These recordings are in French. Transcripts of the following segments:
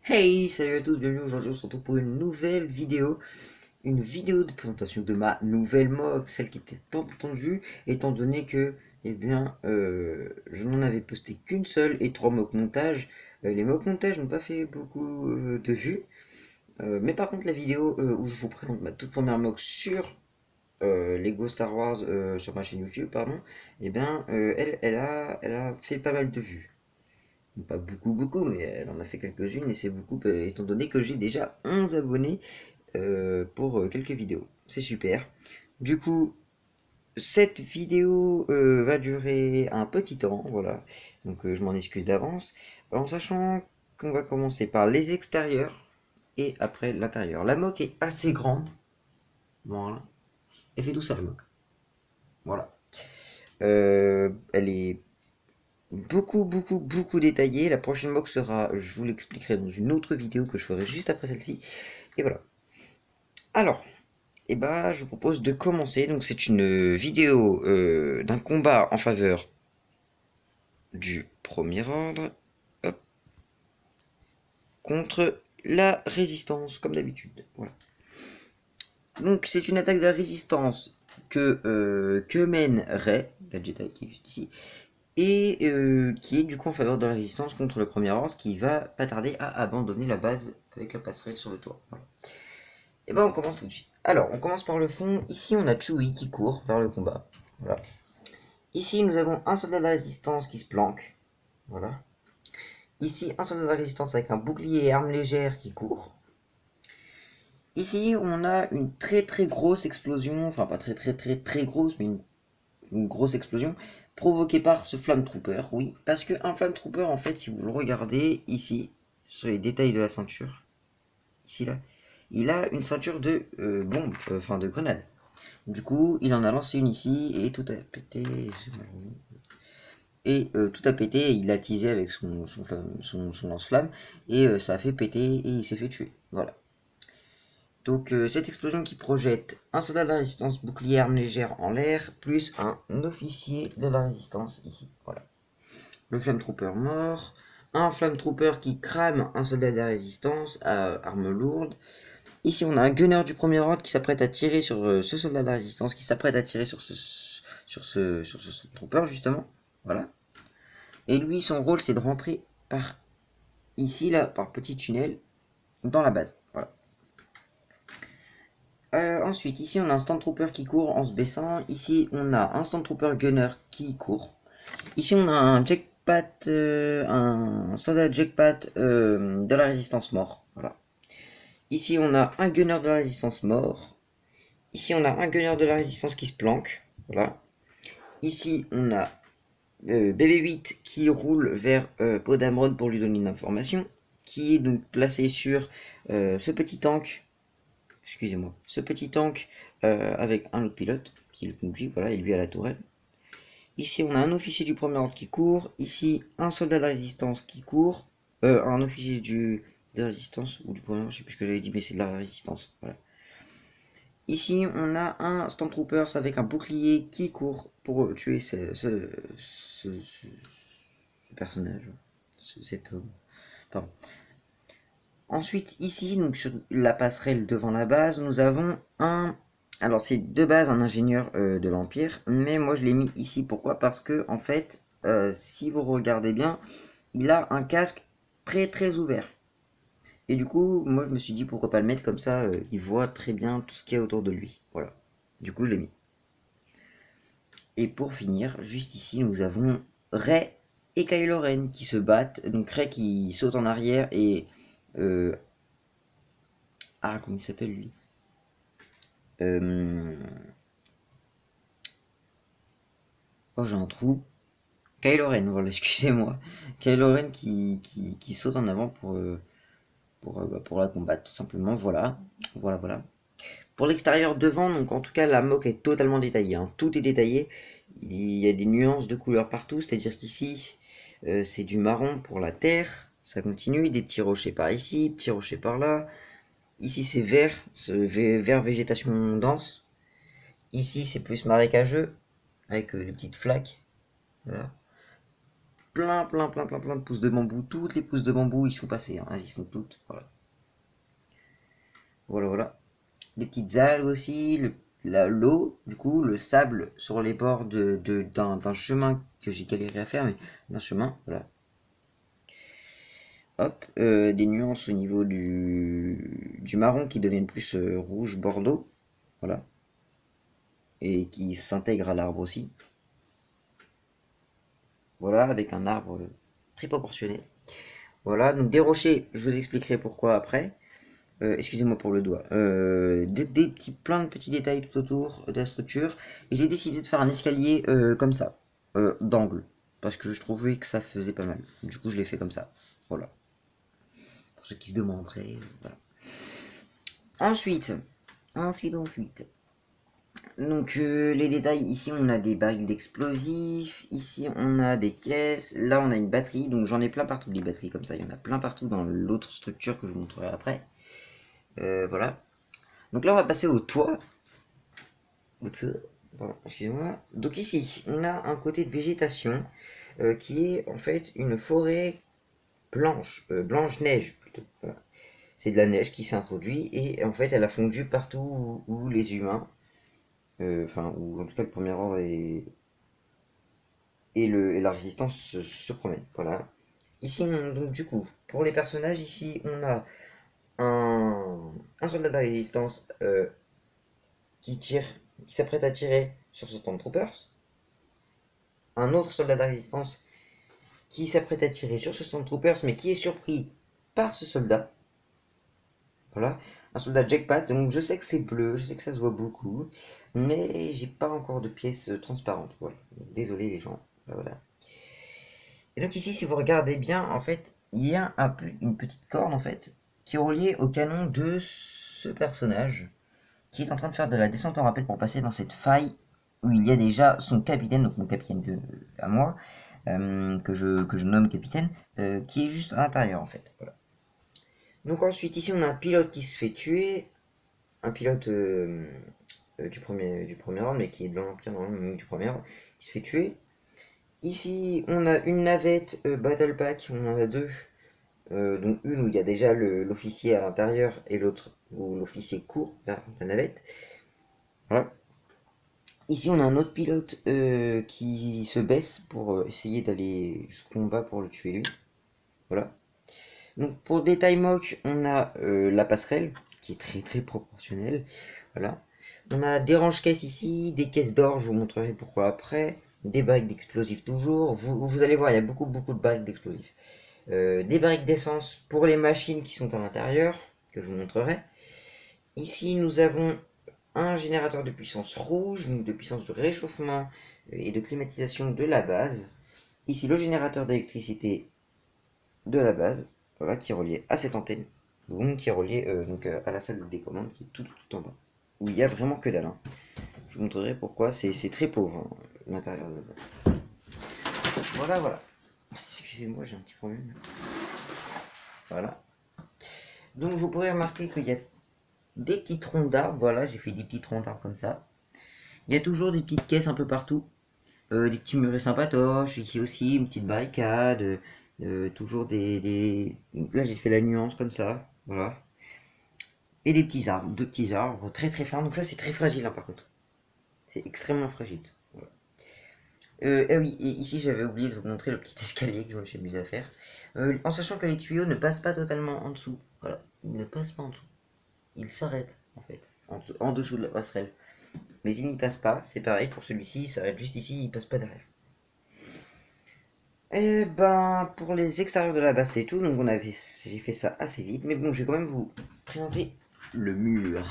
Hey, salut à tous, bienvenue aujourd'hui, on se retrouve pour une vidéo de présentation de ma nouvelle mock, celle qui était tant attendue, étant donné que, je n'en avais posté qu'une seule et 3 mock montages. Les mock montages n'ont pas fait beaucoup de vues, mais par contre la vidéo où je vous présente ma toute première mock sur Lego Star Wars sur ma chaîne YouTube, pardon, elle a fait pas mal de vues. Pas beaucoup, beaucoup, mais elle en a fait quelques-unes et c'est beaucoup étant donné que j'ai déjà 11 abonnés pour quelques vidéos. C'est super. Du coup, cette vidéo va durer un petit temps, voilà. Donc je m'en excuse d'avance. En sachant qu'on va commencer par les extérieurs et après l'intérieur. La moque est assez grande. Voilà. Elle fait tout ça la moque. Voilà. Elle est beaucoup, beaucoup, beaucoup détaillée. La prochaine mock sera, je vous l'expliquerai dans une autre vidéo que je ferai juste après celle-ci. Et voilà. Alors, je vous propose de commencer. Donc, c'est une vidéo d'un combat en faveur du premier ordre, hop, contre la résistance, comme d'habitude. Voilà. Donc, c'est une attaque de la résistance que mène Rey, la Jedi qui est juste ici, et qui est du coup en faveur de la résistance contre le premier ordre qui va pas tarder à abandonner la base avec la passerelle sur le toit. Voilà. Et on commence tout de suite. Alors, on commence par le fond. Ici, on a Chewie qui court vers le combat. Voilà. Ici, nous avons un soldat de la résistance qui se planque. Voilà. Ici, un soldat de la résistance avec un bouclier et arme légère qui court. Ici, on a une très très grosse explosion, enfin pas très très très très grosse, mais une grosse explosion provoquée par ce Flame Trooper, oui, parce que un Flame Trooper, en fait, si vous le regardez ici, sur les détails de la ceinture, ici là, il a une ceinture de bombe, enfin de grenade. Du coup, il en a lancé une ici et tout a pété. Et tout a pété et il l'a teasé avec son lance-flamme et ça a fait péter et il s'est fait tuer. Voilà. Donc cette explosion qui projette un soldat de la résistance bouclier arme légère en l'air, plus un officier de la résistance ici. Voilà. Le Flame Trooper mort. Un Flame Trooper qui crame un soldat de la résistance à arme lourde. Ici on a un gunner du premier ordre qui s'apprête à tirer sur ce soldat de la résistance, qui s'apprête à tirer sur ce trooper justement. Voilà. Et lui son rôle c'est de rentrer par ici là, par petit tunnel dans la base. Voilà. Ensuite, ici on a un Stormtrooper qui court en se baissant. Ici on a un Stormtrooper Gunner qui court. Ici on a un Jackpat, un soldat Jackpat de la résistance mort. Voilà. Ici on a un Gunner de la résistance mort. Ici on a un Gunner de la résistance qui se planque. Voilà. Ici on a BB-8 qui roule vers Podamron pour lui donner une information. Qui est donc placé sur ce petit tank, excusez-moi, ce petit tank avec un autre pilote qui le conduit, voilà, et lui à la tourelle. Ici, on a un officier du premier ordre qui court. Ici, un soldat de la résistance qui court. Un officier de la résistance, ou du premier ordre, je sais plus ce que j'avais dit, mais c'est de la résistance, voilà. Ici, on a un Stormtroopers avec un bouclier qui court pour tuer ce personnage, cet homme. Pardon. Ensuite, ici, donc sur la passerelle devant la base, nous avons un... Alors, c'est de base un ingénieur de l'Empire, mais moi je l'ai mis ici. Pourquoi? Parce que, en fait, si vous regardez bien, il a un casque très très ouvert. Et du coup, moi je me suis dit pourquoi pas le mettre comme ça, il voit très bien tout ce qu'il y a autour de lui. Voilà. Du coup, je l'ai mis. Et pour finir, juste ici, nous avons Rey et Kylo Ren qui se battent. Donc Rey qui saute en arrière et... Ah, comment il s'appelle lui? Oh, j'ai un trou. Kylo Ren, voilà, excusez-moi. Kylo Ren qui saute en avant pour la combattre, tout simplement. Voilà. Voilà, voilà. Pour l'extérieur devant, donc en tout cas, la moque est totalement détaillée, hein. Tout est détaillé. Il y a des nuances de couleurs partout, c'est-à-dire qu'ici, c'est du marron pour la terre. Ça continue, des petits rochers par ici, petits rochers par là. Ici, c'est vert, vert végétation dense. Ici, c'est plus marécageux, avec les petites flaques. Voilà. plein de pousses de bambou. Toutes les pousses de bambou, ils sont passées, hein. Elles y sont toutes, voilà. Voilà. Des petites algues aussi, l'eau, du coup, le sable sur les bords d'un chemin que j'ai galéré à faire, mais d'un chemin, voilà. Hop, des nuances au niveau du marron qui deviennent plus rouge bordeaux, voilà. Et qui s'intègrent à l'arbre aussi. Voilà, avec un arbre très proportionné. Voilà, donc des rochers, je vous expliquerai pourquoi après. Excusez-moi pour le doigt. Plein de petits détails tout autour de la structure. Et j'ai décidé de faire un escalier comme ça, d'angle. Parce que je trouvais que ça faisait pas mal. Du coup, je l'ai fait comme ça. Voilà. Pour ceux qui se demanderaient. Voilà. Ensuite. Donc les détails, ici on a des barils d'explosifs, ici on a des caisses, là on a une batterie, donc j'en ai plein partout des batteries comme ça, il y en a plein partout dans l'autre structure que je vous montrerai après. Voilà. Donc là on va passer au toit. Pardon, excusez-moi. Donc ici on a un côté de végétation qui est en fait une forêt blanche, blanche-neige plutôt. Voilà. C'est de la neige qui s'est introduite et en fait elle a fondu partout où les humains, enfin où en tout cas le premier ordre et la résistance se promènent. Voilà. Ici donc du coup pour les personnages ici on a un soldat de la résistance qui s'apprête à tirer sur ce Stormtroopers. Un autre soldat de la résistance qui s'apprête à tirer sur ce Stormtroopers, mais qui est surpris par ce soldat. Voilà, un soldat Jackpot. Donc je sais que c'est bleu, je sais que ça se voit beaucoup, mais j'ai pas encore de pièces transparentes. Voilà, désolé les gens. Voilà. Et donc ici, si vous regardez bien, en fait, il y a une petite corde en fait qui est reliée au canon de ce personnage, qui est en train de faire de la descente en rappel pour passer dans cette faille où il y a déjà son capitaine, donc mon capitaine à moi, que je nomme capitaine, qui est juste à l'intérieur en fait. Voilà. Donc ensuite, ici on a un pilote qui se fait tuer, un pilote du premier ordre, mais qui est de l'Empire du premier ordre, qui se fait tuer. Ici, on a une navette Battle Pack, on en a deux. Donc une où il y a déjà l'officier à l'intérieur et l'autre où l'officier court vers la navette. Voilà. Ici on a un autre pilote qui se baisse pour essayer d'aller jusqu'au combat pour le tuer lui. Voilà. Donc pour des time mock, on a la passerelle qui est très proportionnelle. Voilà. On a des range-caisses ici, des caisses d'or, je vous montrerai pourquoi après. Des barriques d'explosifs toujours. Vous allez voir, il y a beaucoup de barriques d'explosifs. Des barriques d'essence pour les machines qui sont à l'intérieur, que je vous montrerai. Ici, nous avons un générateur de puissance rouge, donc de puissance de réchauffement et de climatisation de la base. Ici, le générateur d'électricité de la base, voilà, qui est relié à cette antenne, donc qui est relié à la salle des commandes qui est tout en bas, où il n'y a vraiment que dalle. Hein. Je vous montrerai pourquoi, c'est très pauvre, hein, l'intérieur de la base. Voilà. Excusez-moi, j'ai un petit problème. Voilà. Donc vous pourrez remarquer qu'il y a des petits troncs d'arbres, voilà, j'ai fait des petits troncs d'arbres comme ça. Il y a toujours des petites caisses un peu partout, des petits murets sympatoches, ici aussi, une petite barricade, toujours Là j'ai fait la nuance comme ça, voilà. Et des petits arbres, deux petits arbres, très fins, donc ça c'est très fragile hein, par contre. C'est extrêmement fragile. Voilà. Ah oui, et ici j'avais oublié de vous montrer le petit escalier que je me suis amusé à faire. En sachant que les tuyaux ne passent pas totalement en dessous. Voilà, ils ne passent pas en dessous. Ils s'arrêtent en fait, en dessous de la passerelle. Mais ils n'y passent pas, c'est pareil pour celui-ci, il s'arrête juste ici, il passe pas derrière. Et ben, pour les extérieurs de la base c'est tout, donc j'ai fait ça assez vite, mais bon, je vais quand même vous présenter le mur.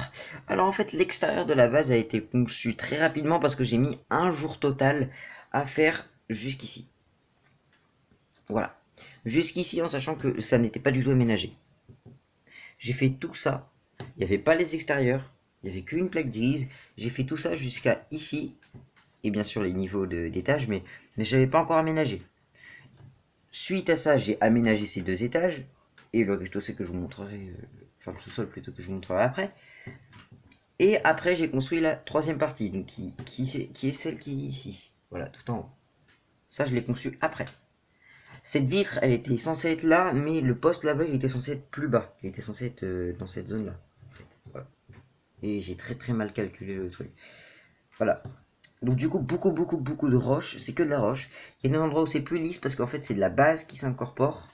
Alors en fait, l'extérieur de la base a été conçu très rapidement parce que j'ai mis un jour total à faire jusqu'ici. Voilà. Jusqu'ici en sachant que ça n'était pas du tout aménagé. J'ai fait tout ça. Il n'y avait pas les extérieurs. Il n'y avait qu'une plaque grise. J'ai fait tout ça jusqu'à ici. Et bien sûr les niveaux d'étage, mais je n'avais pas encore aménagé. Suite à ça, j'ai aménagé ces deux étages. Et le rez-de-chaussée que je vous montrerai, enfin le sous-sol plutôt que je vous montrerai après. Et après, j'ai construit la troisième partie, donc qui est celle qui est ici. Voilà, tout en haut. Ça, je l'ai conçu après. Cette vitre, elle était censée être là, mais le poste là-bas, il était censé être plus bas. Il était censé être dans cette zone-là. En fait. Voilà. Et j'ai très mal calculé le truc. Voilà. Donc du coup, beaucoup de roches. C'est que de la roche. Il y a des endroits où c'est plus lisse parce qu'en fait, c'est de la base qui s'incorpore.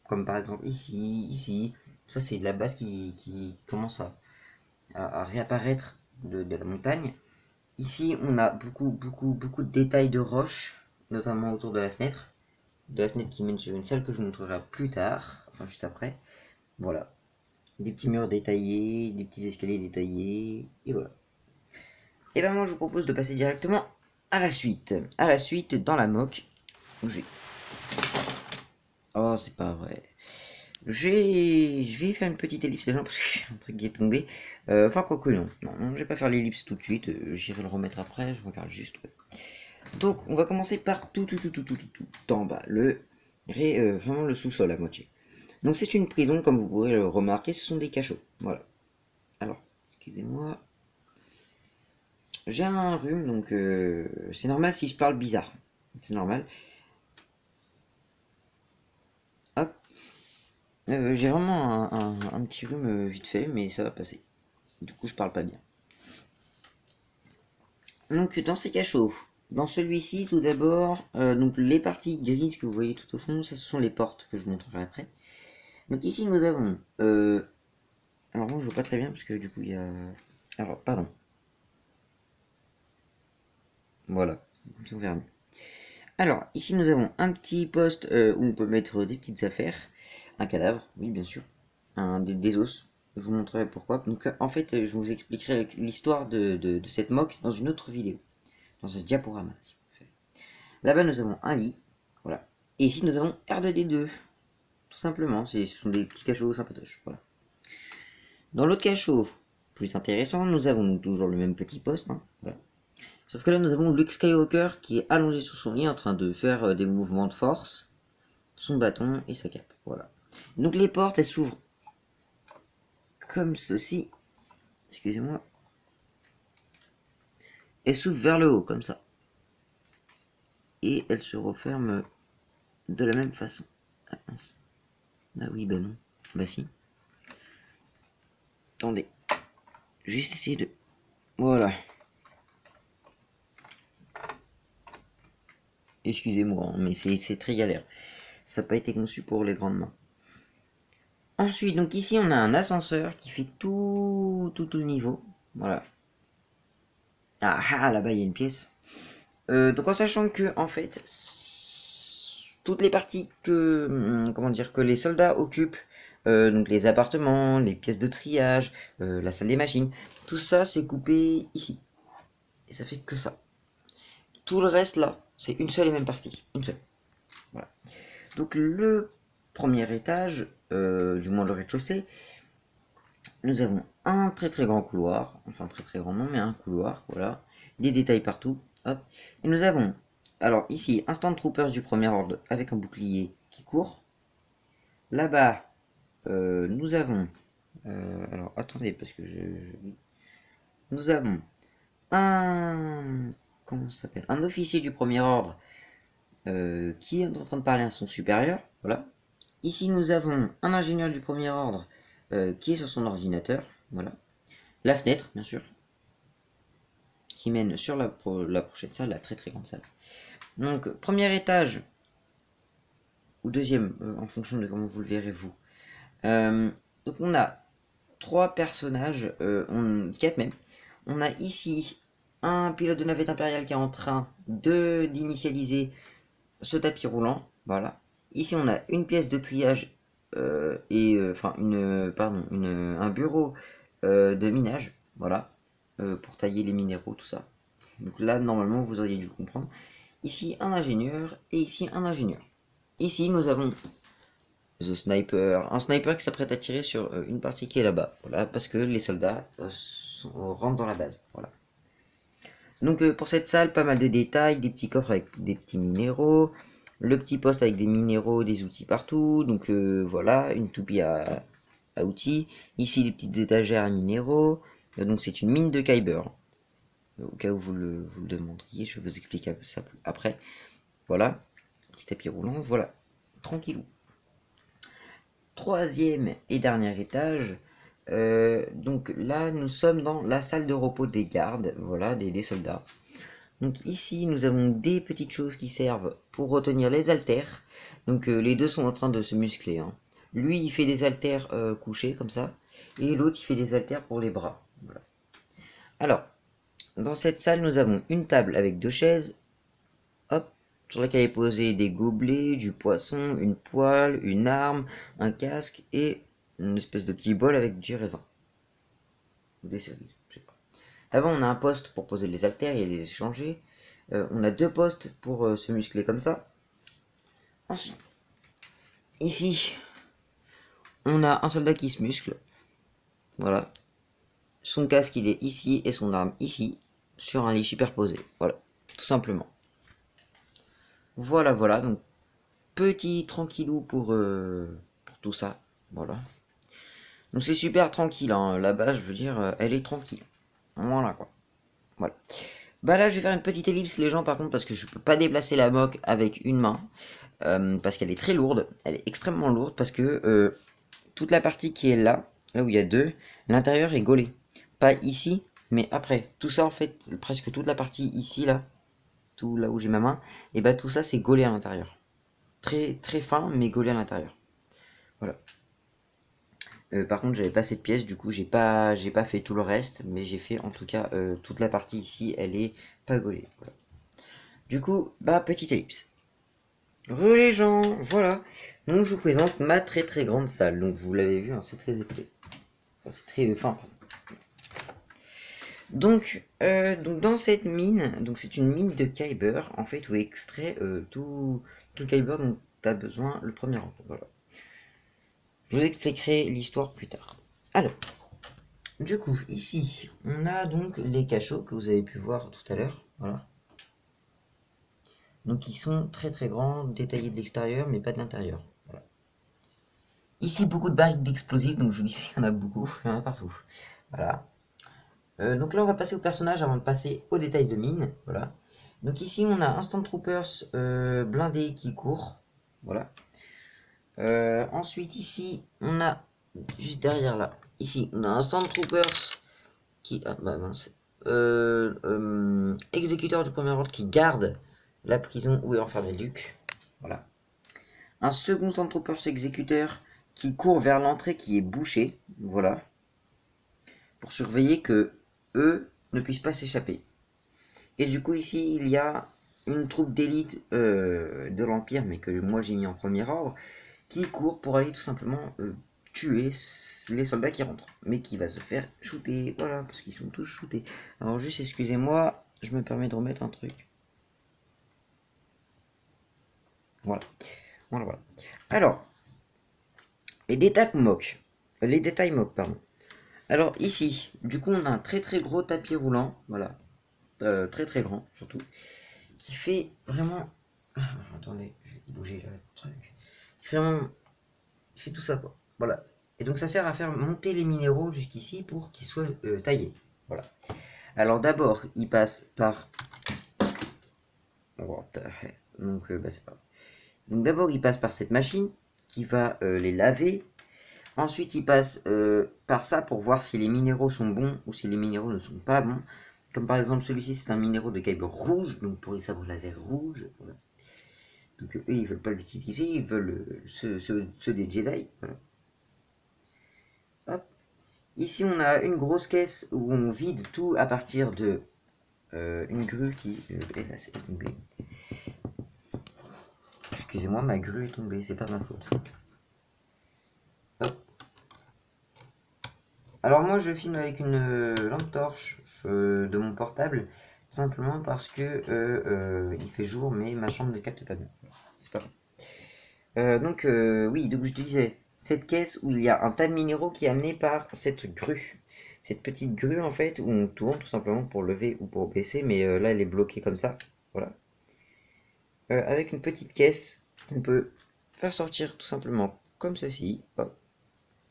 Comme par exemple ici. Ça, c'est de la base qui commence à réapparaître de la montagne. Ici, on a beaucoup de détails de roches, notamment autour de la fenêtre. De la fenêtre qui mène sur une salle que je vous montrerai plus tard, enfin juste après. Voilà. Des petits murs détaillés, des petits escaliers détaillés, et voilà. Et ben moi je vous propose de passer directement à la suite. À la suite dans la moque. J'ai... Oh c'est pas vrai. Je vais faire une petite ellipse déjà parce que j'ai un truc qui est tombé. Enfin quoique non. Non, je vais pas faire l'ellipse tout de suite. J'irai le remettre après. Je regarde juste. Ouais. Donc on va commencer par tout en bas. Vraiment le sous-sol à moitié. Donc c'est une prison, comme vous pourrez le remarquer, ce sont des cachots. Voilà. Alors, excusez-moi. J'ai un rhume, donc c'est normal si je parle bizarre. C'est normal. Hop. J'ai vraiment un petit rhume vite fait, mais ça va passer. Du coup, je parle pas bien. Donc dans ces cachots, dans celui-ci, tout d'abord, donc les parties grises que vous voyez tout au fond, ça ce sont les portes que je vous montrerai après. Donc ici nous avons... alors moi je vois pas très bien parce que du coup il y a... Alors, pardon. Voilà, comme ça on verra mieux. Alors, ici nous avons un petit poste où on peut mettre des petites affaires. Un cadavre, oui bien sûr. Des os. Je vous montrerai pourquoi. Donc en fait, je vous expliquerai l'histoire de cette moque dans une autre vidéo. Dans ce diaporama. Là-bas nous avons un lit. Voilà. Et ici nous avons R2D2. Tout simplement, ce sont des petits cachots sympatoches. Voilà. Dans l'autre cachot, plus intéressant, nous avons toujours le même petit poste. Hein, voilà. Sauf que là, nous avons Luke Skywalker qui est allongé sur son lit en train de faire des mouvements de force, son bâton et sa cape. Voilà. Donc les portes, elles s'ouvrent comme ceci. Excusez-moi. Elles s'ouvrent vers le haut, comme ça. Et elles se referment de la même façon. Ah, mince. Ah oui, bah non. Bah si. Attendez. Juste essayer de... Voilà. Excusez-moi, mais c'est très galère. Ça n'a pas été conçu pour les grandes mains. Ensuite, donc ici, on a un ascenseur qui fait tout le niveau. Voilà. Là-bas, il y a une pièce. Donc en sachant que, en fait, toutes les parties que les soldats occupent, donc les appartements, les pièces de triage, la salle des machines, tout ça, c'est coupé ici. Et ça fait que ça. Tout le reste, là, c'est une seule et même partie. Une seule. Voilà. Donc le premier étage, du moins le rez-de-chaussée, nous avons un très grand couloir, enfin très grand non mais un couloir, voilà, des détails partout, hop, et nous avons, alors ici, un stand troopers du premier ordre avec un bouclier qui court, là-bas, nous avons, alors attendez parce que nous avons un, comment ça s'appelle, un officier du premier ordre qui est en train de parler à son supérieur, voilà. Ici, nous avons un ingénieur du premier ordre qui est sur son ordinateur, voilà. La fenêtre, bien sûr, qui mène sur la prochaine salle, la très grande salle. Donc, premier étage, ou deuxième, en fonction de comment vous le verrez vous. Donc, on a 3 personnages, 4 même. On a ici un pilote de navette impériale qui est en train d'initialiser ce tapis roulant, voilà. Ici, on a une pièce de triage un bureau de minage, voilà, pour tailler les minéraux, tout ça. Donc là, normalement, vous auriez dû comprendre. Ici, un ingénieur et ici, un ingénieur. Ici, nous avons The Sniper, un sniper qui s'apprête à tirer sur une partie qui est là-bas, voilà, parce que les soldats rentrent dans la base, voilà. Donc pour cette salle, pas mal de détails, des petits coffres avec des petits minéraux, le petit poste avec des minéraux, des outils partout, donc voilà, une toupie à outils, ici des petites étagères à minéraux, donc c'est une mine de Kyber, au cas où vous le demanderiez, je vais vous expliquer ça après, voilà, petit tapis roulant, voilà, tranquillou. Troisième et dernier étage. Donc là, nous sommes dans la salle de repos des gardes, voilà, des soldats. Donc ici, nous avons des petites choses qui servent pour retenir les haltères. Donc les deux sont en train de se muscler, hein. Lui, il fait des haltères couchés, comme ça. Et l'autre, il fait des haltères pour les bras. Voilà. Alors, dans cette salle, nous avons une table avec deux chaises. Hop, sur laquelle est posé des gobelets, du poisson, une poêle, une arme, un casque et une espèce de petit bol avec du raisin. Des cerises, je sais pas. Avant, on a un poste pour poser les haltères et les échanger. On a deux postes pour se muscler comme ça. Ensuite, ici, on a un soldat qui se muscle. Voilà. Son casque, il est ici et son arme ici, sur un lit superposé. Voilà, tout simplement. Voilà, voilà. Donc, petit tranquillou pour tout ça. Voilà. Donc, c'est super tranquille, hein. Là-bas, je veux dire, elle est tranquille. Voilà, quoi. Voilà. Bah là, je vais faire une petite ellipse, les gens, par contre, parce que je peux pas déplacer la moque avec une main. Parce qu'elle est très lourde. Elle est extrêmement lourde parce que toute la partie qui est là, là où il y a deux, l'intérieur est gaulé. Pas ici, mais après. Tout ça, en fait, presque toute la partie ici, là, tout là où j'ai ma main, et bah tout ça, c'est gaulé à l'intérieur. Très, très fin, mais gaulé à l'intérieur. Voilà. Par contre, j'avais pas cette pièce, du coup, j'ai pas fait tout le reste, mais j'ai fait en tout cas toute la partie ici, elle est pas gaulée. Voilà. Du coup, bah, petite ellipse. Les gens, voilà. Donc, je vous présente ma très très grande salle. Donc, vous l'avez vu, hein, c'est très épais. Enfin, c'est très fin. Donc, dans cette mine, donc c'est une mine de Kyber, en fait, où est extrait tout le Kyber dont tu as besoin le premier ordre. Voilà. Je vous expliquerai l'histoire plus tard. Alors, du coup, ici, on a donc les cachots que vous avez pu voir tout à l'heure. Voilà. Donc, ils sont très très grands, détaillés de l'extérieur, mais pas de l'intérieur. Voilà. Ici, beaucoup de barriques d'explosifs, donc je vous disais, il y en a beaucoup, il y en a partout. Voilà. Donc là, on va passer au personnage avant de passer aux détails de mine. Voilà. Donc ici, on a un Stormtroopers blindé qui court. Voilà. Ensuite, ici, on a, juste derrière là, ici, on a un Stormtroopers qui... Ah, bah mince. Exécuteur du premier ordre qui garde la prison où est enfermé Luke. Voilà. Un second Stormtroopers exécuteur qui court vers l'entrée qui est bouchée. Voilà. Pour surveiller que eux ne puissent pas s'échapper. Et du coup, ici, il y a une troupe d'élite de l'Empire, mais que moi j'ai mis en premier ordre, qui court pour aller tout simplement tuer les soldats qui rentrent, mais qui va se faire shooter, voilà, parce qu'ils sont tous shootés. Alors juste, excusez-moi, je me permets de remettre un truc. Voilà, voilà, voilà. Alors, les détails moques, pardon. Alors ici, du coup, on a un très très gros tapis roulant, voilà, très très grand surtout, qui fait vraiment... Attendez, je vais bouger le truc. Il fait vraiment... Il fait tout ça, quoi. Voilà. Et donc ça sert à faire monter les minéraux jusqu'ici pour qu'ils soient taillés. Voilà. Alors d'abord, il passe par... Donc, bah, c'est pas grave. Donc d'abord, il passe par cette machine qui va les laver. Ensuite, il passe par ça pour voir si les minéraux sont bons ou si les minéraux ne sont pas bons. Comme par exemple celui-ci, c'est un minéraux de Kyber rouge, donc pour les sabres laser rouges. Voilà. Donc eux, ils veulent pas l'utiliser, ils veulent ceux des Jedi. Voilà. Hop. Ici, on a une grosse caisse où on vide tout à partir de une grue qui est tombée. Excusez-moi, ma grue est tombée, c'est pas ma faute. Hop. Alors moi, je filme avec une lampe torche de mon portable, simplement parce que il fait jour, mais ma chambre ne capte pas bien. C'est pas grave. Donc oui, donc je disais, cette caisse où il y a un tas de minéraux qui est amené par cette grue. Cette petite grue en fait, où on tourne tout simplement pour lever ou pour baisser, mais là elle est bloquée comme ça. Voilà. Avec une petite caisse, on peut faire sortir tout simplement comme ceci. Hop.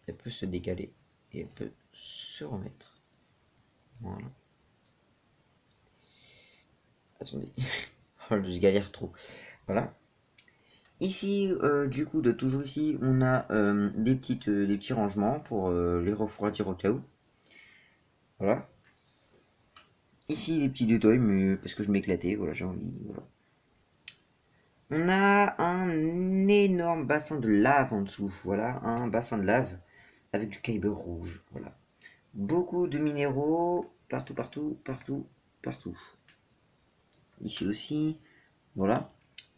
Elle peut se décaler et elle peut se remettre. Voilà. Attendez. Je galère trop. Voilà. Ici, du coup, de toujours ici, on a des petits rangements pour les refroidir au cas où. Voilà. Ici, des petits détails, mais parce que je m'éclatais, voilà, j'ai envie, voilà. On a un énorme bassin de lave en dessous, voilà, un bassin de lave avec du kyber rouge, voilà. Beaucoup de minéraux, partout, partout, partout, partout. Ici aussi, voilà.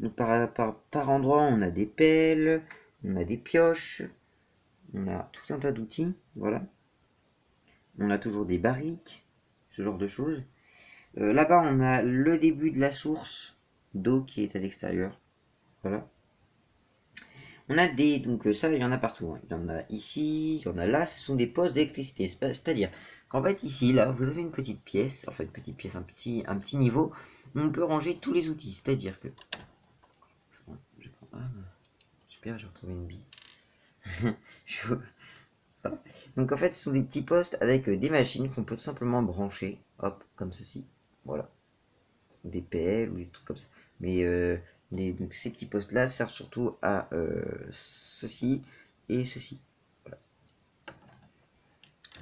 Donc par endroit, on a des pelles, on a des pioches, on a tout un tas d'outils, voilà. On a toujours des barriques, ce genre de choses. Là-bas, on a le début de la source d'eau qui est à l'extérieur, voilà. On a donc ça, il y en a partout, hein. Il y en a ici, il y en a là, ce sont des postes d'électricité. C'est-à-dire qu'en fait, ici, là, vous avez une petite pièce, enfin une petite pièce, un petit niveau, où on peut ranger tous les outils. C'est-à-dire que... super, j'ai retrouvé une bille. Voilà. Donc en fait, ce sont des petits postes avec des machines qu'on peut tout simplement brancher, hop, comme ceci. Voilà. Des PL ou des trucs comme ça. Mais donc ces petits postes là servent surtout à ceci et ceci. Voilà.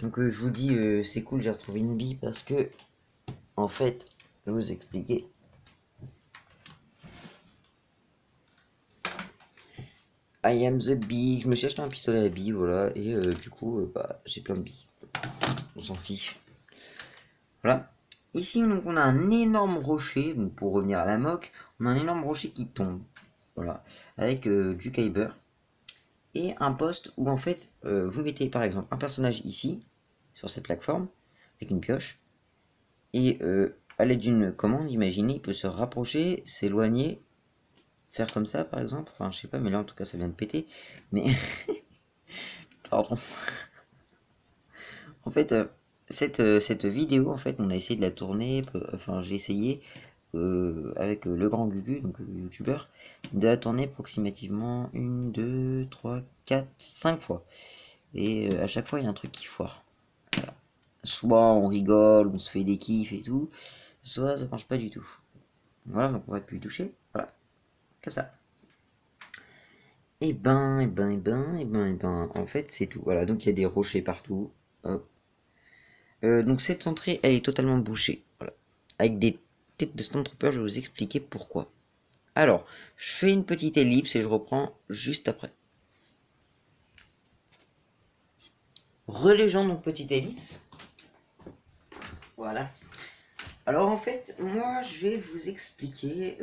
Donc je vous dis c'est cool, j'ai retrouvé une bille parce que en fait, je vais vous expliquer. I am the bee. Je me suis acheté un pistolet à billes, voilà, et du coup bah, j'ai plein de billes. On s'en fiche. Voilà. Ici, donc, on a un énorme rocher, donc pour revenir à la moque, on a un énorme rocher qui tombe, voilà, avec du kyber, et un poste où en fait, vous mettez par exemple un personnage ici, sur cette plateforme, avec une pioche, et à l'aide d'une commande, imaginez, il peut se rapprocher, s'éloigner, faire comme ça par exemple, enfin je sais pas, mais là en tout cas ça vient de péter, mais, pardon, en fait, cette vidéo, en fait, on a essayé de la tourner, enfin j'ai essayé, avec le grand Gugu, donc youtubeur, de la tourner approximativement 1, 2, 3, 4, 5 fois. Et à chaque fois, il y a un truc qui foire. Voilà. Soit on rigole, on se fait des kiffs et tout, soit ça marche pas du tout. Voilà, donc on va plus y toucher. Voilà, comme ça. En fait, c'est tout. Voilà, donc il y a des rochers partout. Hop. Donc cette entrée, elle est totalement bouchée. Voilà. Avec des têtes de Stormtrooper, je vais vous expliquer pourquoi. Alors, je fais une petite ellipse et je reprends juste après. Relégeons donc petite ellipse. Voilà. Alors en fait, moi je vais vous expliquer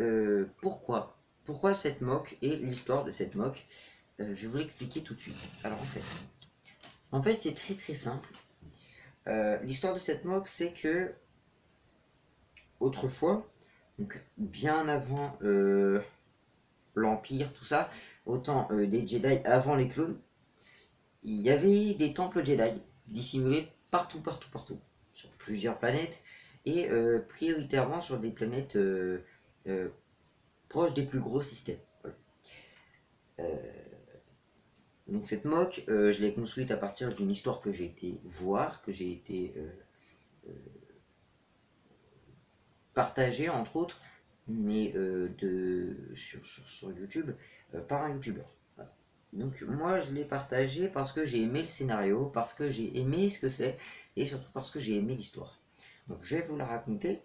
pourquoi. Pourquoi cette moque et l'histoire de cette moque. Je vais vous l'expliquer tout de suite. Alors en fait c'est très très simple. L'histoire de cette moque, c'est que autrefois, donc bien avant l'Empire, tout ça, autant des Jedi avant les clones, il y avait des temples Jedi dissimulés partout, partout, partout, sur plusieurs planètes, et prioritairement sur des planètes euh, proches des plus gros systèmes. Voilà. Donc cette moque, je l'ai construite à partir d'une histoire que j'ai été voir, que j'ai été partager entre autres, mais sur YouTube, par un YouTuber. Voilà. Donc moi je l'ai partagé parce que j'ai aimé le scénario, parce que j'ai aimé ce que c'est, et surtout parce que j'ai aimé l'histoire. Donc je vais vous la raconter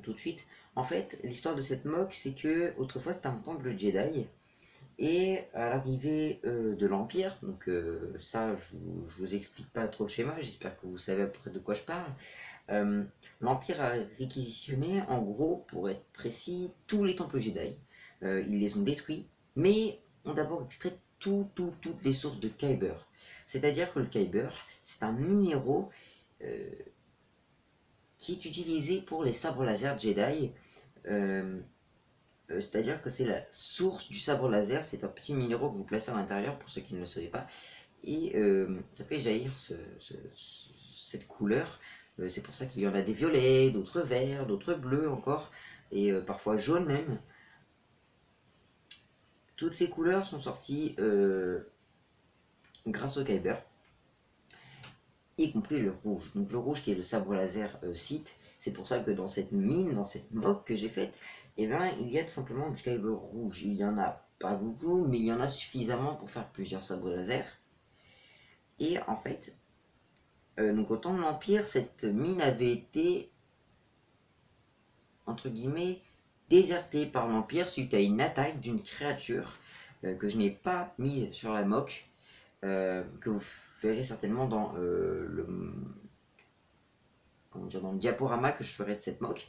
tout de suite. En fait, l'histoire de cette moque, c'est que autrefois c'était un temple Jedi, et à l'arrivée de l'Empire, donc ça je vous explique pas trop le schéma, j'espère que vous savez à peu près de quoi je parle. L'Empire a réquisitionné, en gros, pour être précis, tous les temples Jedi. Ils les ont détruits, mais ont d'abord extrait toutes les sources de Kyber. C'est-à-dire que le Kyber, c'est un minéraux qui est utilisé pour les sabres laser Jedi. C'est-à-dire que c'est la source du sabre laser, c'est un petit minéraux que vous placez à l'intérieur, pour ceux qui ne le savaient pas, et ça fait jaillir cette couleur. C'est pour ça qu'il y en a des violets, d'autres verts, d'autres bleus encore, et parfois jaunes même. Toutes ces couleurs sont sorties grâce au Kyber. y compris le rouge. Donc le rouge qui est le sabre laser site. C'est pour ça que dans cette mine, dans cette mock que j'ai faite, et ben il y a tout simplement du Kyber rouge. Il y en a pas beaucoup, mais il y en a suffisamment pour faire plusieurs sabres laser. Et en fait, donc au temps de l'Empire, cette mine avait été, entre guillemets, désertée par l'Empire suite à une attaque d'une créature que je n'ai pas mise sur la mock, que vous verrez certainement dans dans le diaporama que je ferai de cette mock,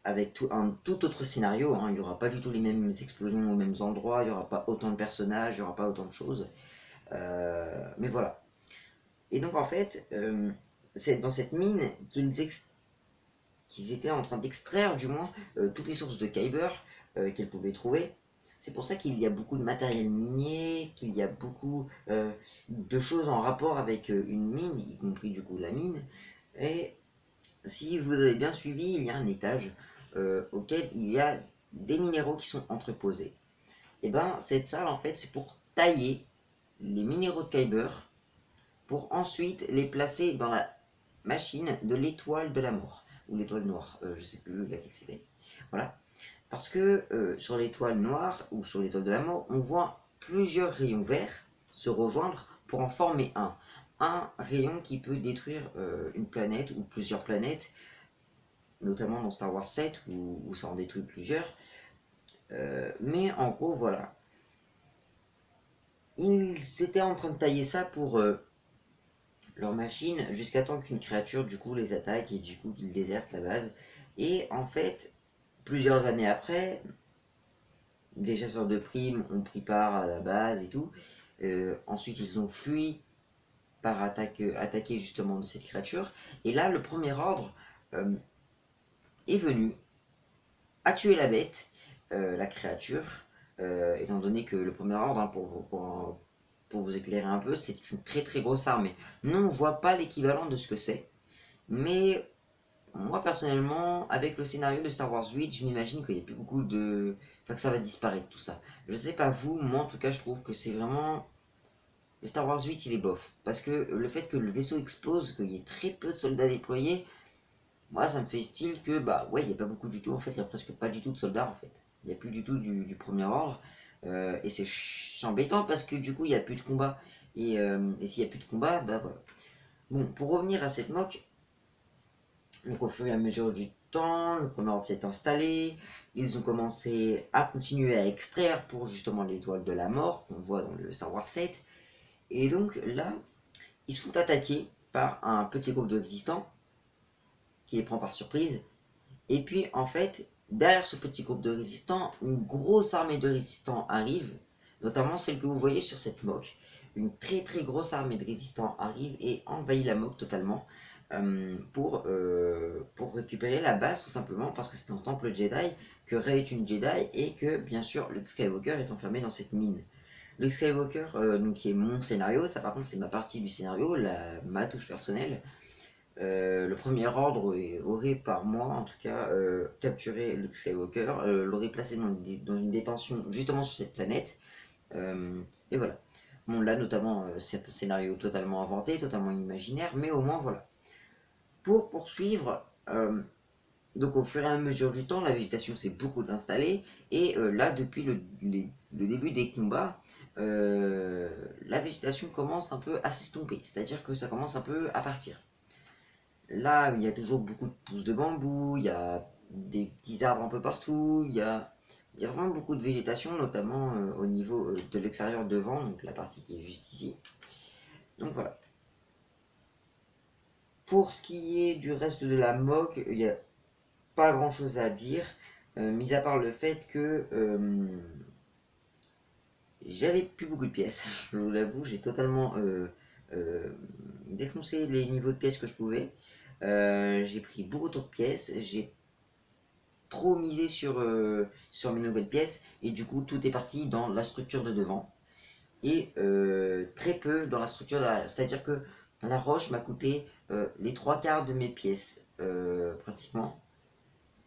avec un tout autre scénario, hein. Il n'y aura pas du tout les mêmes explosions aux mêmes endroits, il n'y aura pas autant de personnages, il n'y aura pas autant de choses, mais voilà. Et donc en fait, c'est dans cette mine qu'ils étaient en train d'extraire du moins toutes les sources de Kyber qu'ils pouvaient trouver. C'est pour ça qu'il y a beaucoup de matériel minier, qu'il y a beaucoup de choses en rapport avec une mine, y compris du coup la mine. Et si vous avez bien suivi, il y a un étage auquel il y a des minéraux qui sont entreposés. Et ben cette salle en fait c'est pour tailler les minéraux de Kyber pour ensuite les placer dans la machine de l'étoile de la mort, ou l'étoile noire, je sais plus laquelle c'était. Voilà. Parce que sur l'étoile noire, ou sur l'étoile de la mort, on voit plusieurs rayons verts se rejoindre pour en former un. Un rayon qui peut détruire une planète ou plusieurs planètes, notamment dans Star Wars 7, où ça en détruit plusieurs. Mais en gros, voilà. Ils étaient en train de tailler ça pour leur machine jusqu'à temps qu'une créature du coup les attaque et du coup qu'ils désertent la base. Et en fait, plusieurs années après, des chasseurs de primes ont pris part à la base et tout. Ensuite, ils ont fui par attaquer justement de cette créature. Et là, le premier ordre est venu, a tué la bête, la créature, étant donné que le premier ordre, hein, pour vous éclairer un peu, c'est une très grosse armée. Nous, on voit pas l'équivalent de ce que c'est, mais moi personnellement, avec le scénario de Star Wars 8, je m'imagine qu'il n'y a plus beaucoup de... Enfin, que ça va disparaître tout ça. Je sais pas vous, moi en tout cas, je trouve que c'est vraiment... Le Star Wars 8, il est bof. Parce que le fait que le vaisseau explose, qu'il y ait très peu de soldats déployés, moi ça me fait style que, bah ouais, il n'y a pas beaucoup du tout, en fait, il n'y a presque pas du tout de soldats, en fait. Il n'y a plus du tout du premier ordre. Et c'est embêtant parce que du coup, il n'y a plus de combat. Et s'il n'y a plus de combat, bah voilà. Bon, pour revenir à cette mock, donc au fur et à mesure du temps, le premier ordre s'est installé, ils ont commencé à continuer à extraire pour justement l'étoile de la mort, qu'on voit dans le Star Wars 7. Et donc là, ils sont attaqués par un petit groupe de résistants qui les prend par surprise. Et puis en fait, derrière ce petit groupe de résistants, une grosse armée de résistants arrive, notamment celle que vous voyez sur cette mock. Une très grosse armée de résistants arrive et envahit la mock totalement pour récupérer la base tout simplement parce que c'est un temple Jedi, que Rey est une Jedi et que bien sûr Luke Skywalker est enfermé dans cette mine. Luke Skywalker, donc, qui est mon scénario, ça par contre c'est ma partie du scénario, ma touche personnelle. Le premier ordre aurait par moi en tout cas capturé Luke Skywalker, l'aurait placé dans une détention justement sur cette planète. Et voilà. Bon là notamment c'est un scénario totalement inventé, totalement imaginaire, mais au moins voilà. Pour poursuivre, donc au fur et à mesure du temps, la végétation s'est beaucoup installée, et là depuis le début des combats, la végétation commence un peu à s'estomper, c'est-à-dire que ça commence un peu à partir. Là, il y a toujours beaucoup de pousses de bambou, il y a des petits arbres un peu partout, il y a vraiment beaucoup de végétation, notamment au niveau de l'extérieur devant, donc la partie qui est juste ici. Donc voilà. Pour ce qui est du reste de la mock, il n'y a pas grand chose à dire, mis à part le fait que j'avais plus beaucoup de pièces. Je vous l'avoue, j'ai totalement défoncé les niveaux de pièces que je pouvais. J'ai pris beaucoup trop de pièces, j'ai trop misé sur mes nouvelles pièces, et du coup tout est parti dans la structure de devant et très peu dans la structure derrière. C'est-à-dire que la roche m'a coûté les 3/4 de mes pièces pratiquement,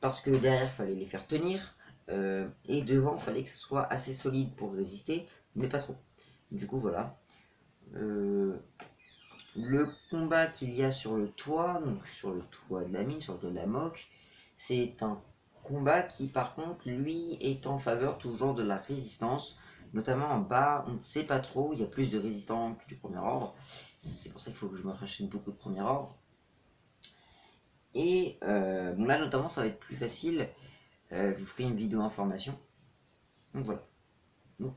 parce que derrière il fallait les faire tenir et devant il fallait que ce soit assez solide pour résister, mais pas trop. Du coup voilà. le combat qu'il y a sur le toit, donc sur le toit de la mine, sur le toit de la moque, c'est un combat qui par contre lui est en faveur toujours de la résistance, notamment en bas on ne sait pas trop, il y a plus de résistants que du premier ordre, c'est pour ça qu'il faut que je me rachète beaucoup de premier ordre. Et bon là notamment ça va être plus facile, je vous ferai une vidéo information, donc voilà. Donc,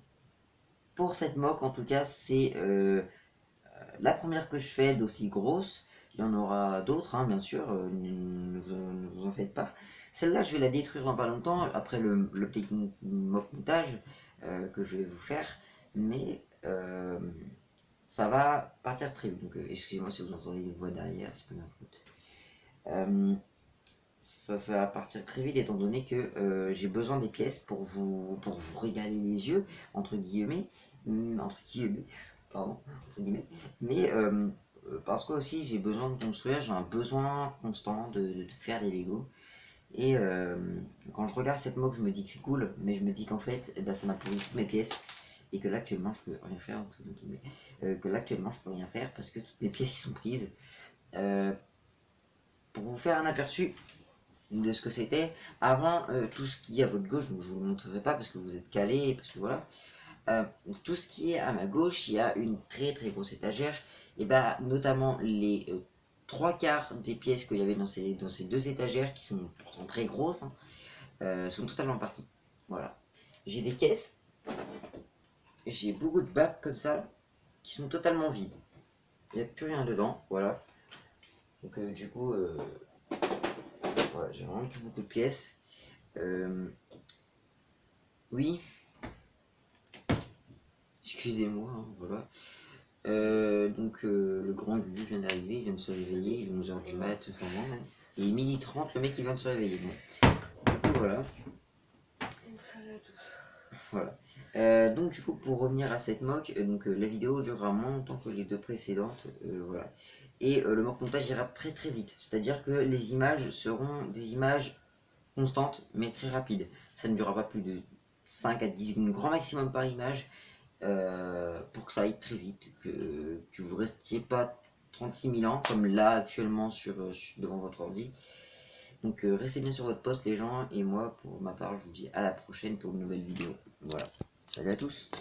pour cette moque en tout cas c'est la première que je fais d'aussi grosse. Il y en aura d'autres, hein, bien sûr, ne vous en faites pas. Celle-là, je vais la détruire dans pas longtemps, après le petit mock montage que je vais vous faire. Mais ça va partir très vite. Donc, excusez-moi si vous entendez des voix derrière, c'est pas ma faute. Ça va partir très vite étant donné que j'ai besoin des pièces pour vous régaler les yeux, entre guillemets, pardon, entre guillemets, mais parce que aussi j'ai besoin de construire, j'ai un besoin constant de faire des Lego, et quand je regarde cette moque je me dis que c'est cool, mais je me dis qu'en fait eh ben, ça m'a pourri toutes mes pièces, et que là actuellement je peux rien faire, parce que toutes mes pièces sont prises. Pour vous faire un aperçu de ce que c'était, avant tout ce qui est à votre gauche, donc je vous le montrerai pas parce que vous êtes calé, parce que voilà, tout ce qui est à ma gauche, il y a une très grosse étagère, et bah notamment les 3/4 des pièces qu'il y avait dans ces 2 étagères, qui sont pourtant très grosses, hein, sont totalement parties. Voilà. J'ai des caisses, j'ai beaucoup de bacs comme ça, là, qui sont totalement vides. Il n'y a plus rien dedans, voilà. Donc du coup, voilà, j'ai vraiment plus beaucoup de pièces. Oui. Excusez-moi, hein, voilà. Donc le grand Gugu vient d'arriver, il vient de se réveiller, il est 11h du mat, enfin moi, hein. Et il est 12h30, le mec il vient de se réveiller. Bon. Du coup voilà. Salut à tous. Voilà. Donc du coup pour revenir à cette mock, la vidéo durera moins longtemps que les 2 précédentes, voilà. Et le mock montage ira très vite, c'est-à-dire que les images seront des images constantes mais très rapides. Ça ne durera pas plus de 5 à 10 secondes, grand maximum par image, pour que ça aille très vite, que vous restiez pas 36 000 ans comme là actuellement devant votre ordi. Donc restez bien sur votre poste les gens, et moi pour ma part je vous dis à la prochaine pour une nouvelle vidéo. Voilà, salut à tous.